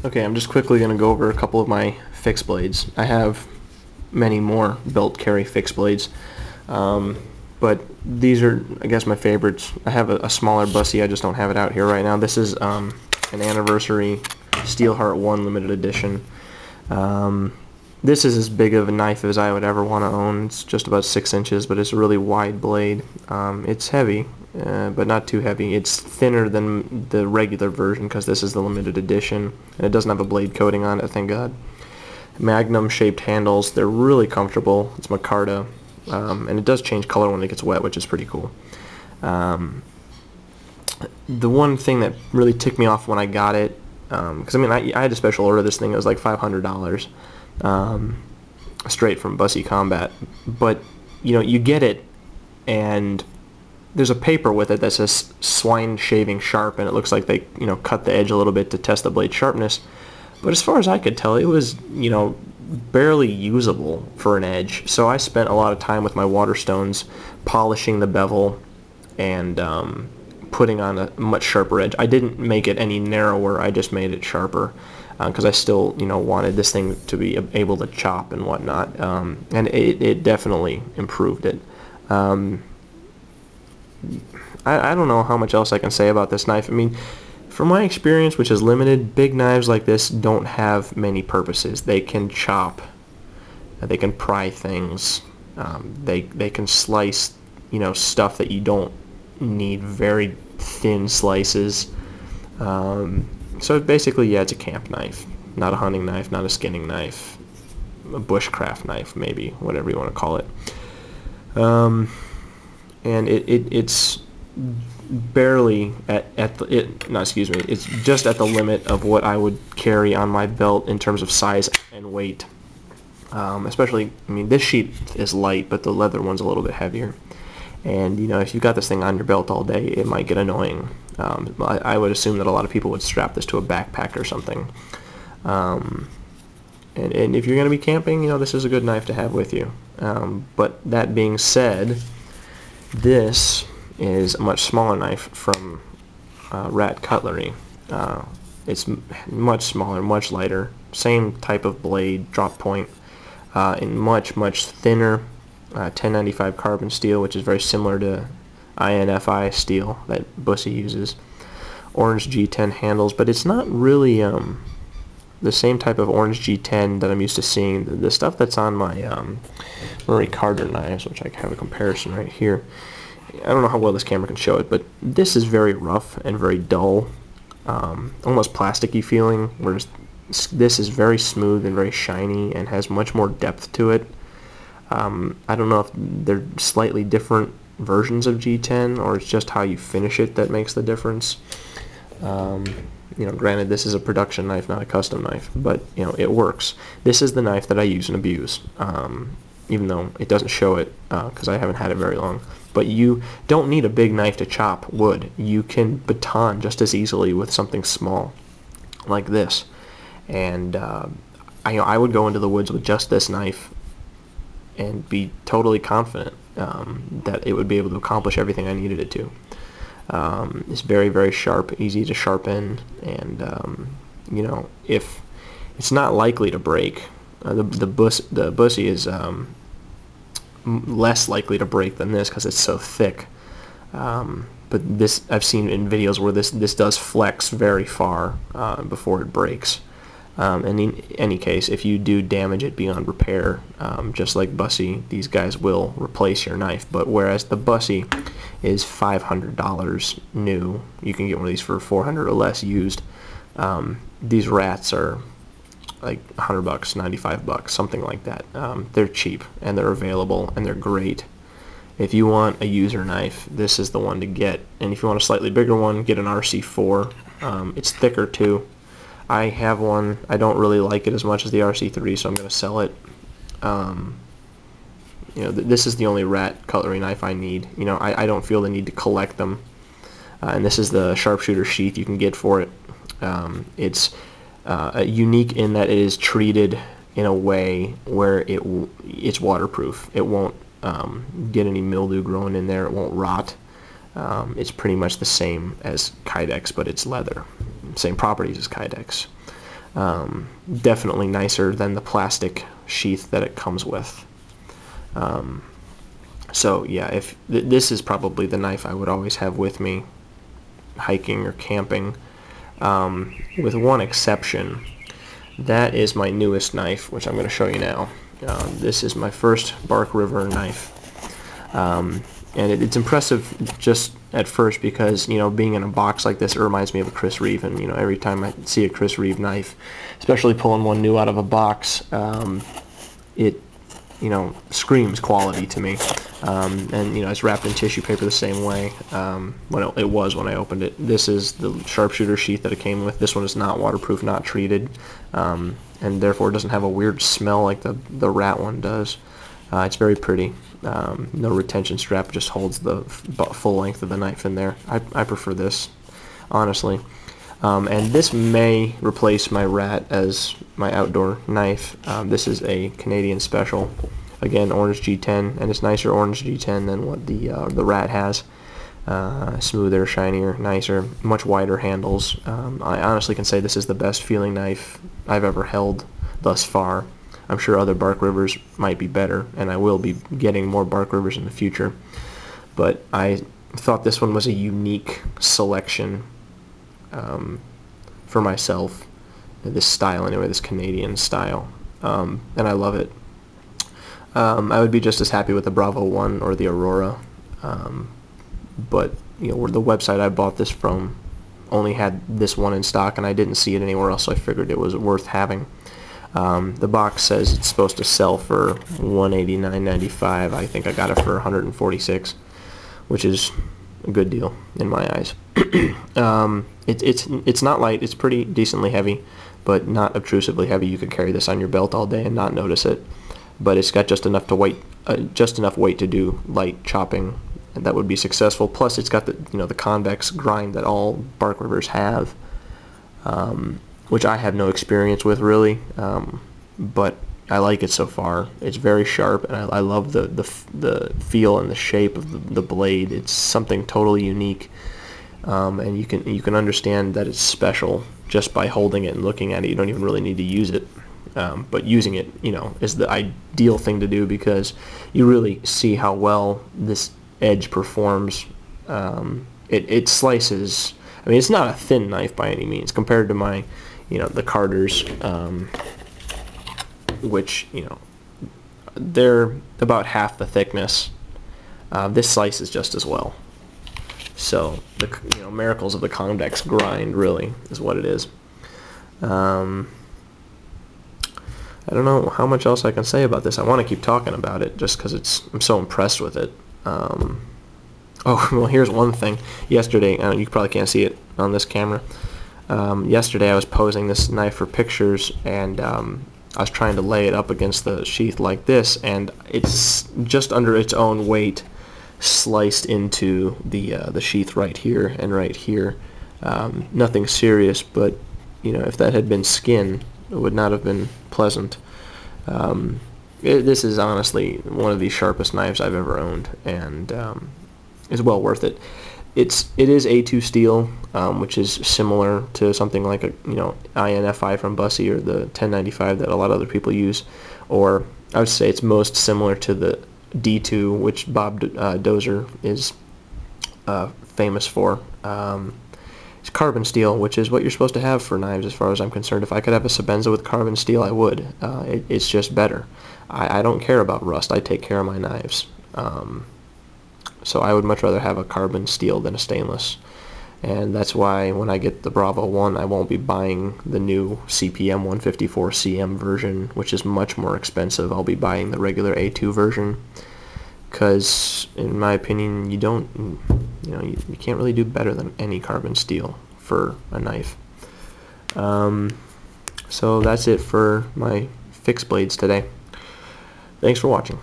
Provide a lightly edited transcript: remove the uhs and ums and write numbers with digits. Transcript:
Okay, I'm just quickly going to go over a couple of my fixed blades. I have many more belt carry fixed blades, but these are, I guess, my favorites. I have a smaller Busse, I just don't have it out here right now. This is an anniversary Steelheart 1 limited edition. This is as big of a knife as I would ever want to own. It's just about 6 inches, but it's a really wide blade. It's heavy, but not too heavy. It's thinner than the regular version because this is the limited edition, and it doesn't have a blade coating on it, thank God. Magnum shaped handles, they're really comfortable. It's micarta, and it does change color when it gets wet, which is pretty cool. The one thing that really ticked me off when I got it, because I had a special order this thing. It was like $500, straight from Busse Combat. But you get it, and there's a paper with it that says swine shaving sharp, and it looks like they cut the edge a little bit to test the blade sharpness. But as far as I could tell, it was barely usable for an edge. So I spent a lot of time with my Waterstones polishing the bevel and putting on a much sharper edge. I didn't make it any narrower, I just made it sharper because I still wanted this thing to be able to chop and whatnot, and it definitely improved it. I don't know how much else I can say about this knife. I mean, from my experience, which is limited, big knives like this don't have many purposes. They can chop, they can pry things, they can slice stuff that you don't need very thin slices. So basically, yeah, it's a camp knife, not a hunting knife, not a skinning knife, a bushcraft knife, maybe, whatever you want to call it. And it's barely it's just at the limit of what I would carry on my belt in terms of size and weight. Especially, this sheet is light, but the leather one's a little bit heavier. And if you've got this thing on your belt all day, it might get annoying. I would assume that a lot of people would strap this to a backpack or something. And if you're going to be camping, this is a good knife to have with you. But that being said, this is a much smaller knife from Rat Cutlery. It's much smaller, much lighter, same type of blade, drop point, and much thinner. 1095 carbon steel, which is very similar to INFI steel that Busse uses. Orange G10 handles, but it's not really the same type of orange G10 that I'm used to seeing. The stuff that's on my Murray Carter knives, which I have a comparison right here. I don't know how well this camera can show it, but this is very rough and very dull, almost plasticky feeling, whereas this is very smooth and very shiny and has much more depth to it. I don't know if they're slightly different versions of G10 or it's just how you finish it that makes the difference. Granted, this is a production knife, not a custom knife, but it works. This is the knife that I use and abuse, even though it doesn't show it because I haven't had it very long. But you don't need a big knife to chop wood. You can baton just as easily with something small like this. And I would go into the woods with just this knife and be totally confident that it would be able to accomplish everything I needed it to. It's very sharp, easy to sharpen, and if it's not likely to break. The Busse is less likely to break than this because it's so thick. But this, I've seen in videos where this does flex very far before it breaks. And in any case, if you do damage it beyond repair, just like Busse, these guys will replace your knife. But whereas the Busse is $500 new, you can get one of these for $400 or less used. These Rats are like $100, $95, something like that. They're cheap and they're available and they're great. If you want a user knife, this is the one to get. And if you want a slightly bigger one, get an RC-4. It's thicker too. I have one. I don't really like it as much as the RC-3, so I'm going to sell it. This is the only Rat cutlery knife I need. I don't feel the need to collect them. And this is the sharpshooter sheath you can get for it. It's unique in that it is treated in a way where it's waterproof. It won't get any mildew growing in there. It won't rot. It's pretty much the same as Kydex, but it's leather. Same properties as Kydex. Definitely nicer than the plastic sheath that it comes with. So yeah, if this is probably the knife I would always have with me hiking or camping, with one exception. That is my newest knife, which I'm going to show you now. This is my first Bark River knife. And it's impressive just at first because, you know, being in a box like this, it reminds me of a Chris Reeve. And, you know, every time I see a Chris Reeve knife, especially pulling one new out of a box, it, you know, screams quality to me. And, you know, it's wrapped in tissue paper the same way when it was when I opened it. This is the sharpshooter sheath that it came with. This one is not waterproof, not treated, and therefore doesn't have a weird smell like the rat one does. It's very pretty. No retention strap, just holds the full length of the knife in there. I prefer this, honestly. And this may replace my rat as my outdoor knife. This is a Canadian special. Again, orange G10, and it's nicer orange G10 than what the rat has. Smoother, shinier, nicer, much wider handles. I honestly can say this is the best feeling knife I've ever held thus far. I'm sure other Bark Rivers might be better, and I will be getting more Bark Rivers in the future. But I thought this one was a unique selection for myself, this style anyway, this Canadian style, and I love it. I would be just as happy with the Bravo 1 or the Aurora, but you know, the website I bought this from only had this one in stock, and I didn't see it anywhere else, so I figured it was worth having. The box says it's supposed to sell for $189.95. I think I got it for $146, which is a good deal in my eyes. It's not light. It's pretty decently heavy, but not obtrusively heavy. You could carry this on your belt all day and not notice it. But it's got just enough weight to do light chopping, and that would be successful. Plus, it's got the convex grind that all Bark Rivers have, which I have no experience with really, but I like it so far. It's very sharp, and I love the feel and the shape of the blade. It's something totally unique, and you can understand that it's special just by holding it and looking at it. You don't even really need to use it. But using it, you know, is the ideal thing to do because you really see how well this edge performs. It slices. I mean, it's not a thin knife by any means compared to my, you know, the Carters, which, you know, they're about half the thickness. This slices just as well. So the miracles of the convex grind really is what it is. I don't know how much else I can say about this. I want to keep talking about it just because I'm so impressed with it. Oh, well, here's one thing. Yesterday, you probably can't see it on this camera. Yesterday I was posing this knife for pictures, and I was trying to lay it up against the sheath like this, and it's just under its own weight sliced into the sheath right here and right here. Nothing serious, but you know, if that had been skin, it would not have been pleasant. This is honestly one of the sharpest knives I've ever owned, and is well worth it. It is A2 steel, which is similar to something like a INFI from Busse or the 1095 that a lot of other people use, or I would say it's most similar to the D2, which Bob Dozer is famous for. It's carbon steel, which is what you're supposed to have for knives as far as I'm concerned. If I could have a Sebenza with carbon steel, I would. It's just better. I don't care about rust. I take care of my knives. So I would much rather have a carbon steel than a stainless. And that's why when I get the Bravo 1, I won't be buying the new CPM 154CM version, which is much more expensive. I'll be buying the regular A2 version. Because, in my opinion, you can't really do better than any carbon steel for a knife. So that's it for my fixed blades today. Thanks for watching.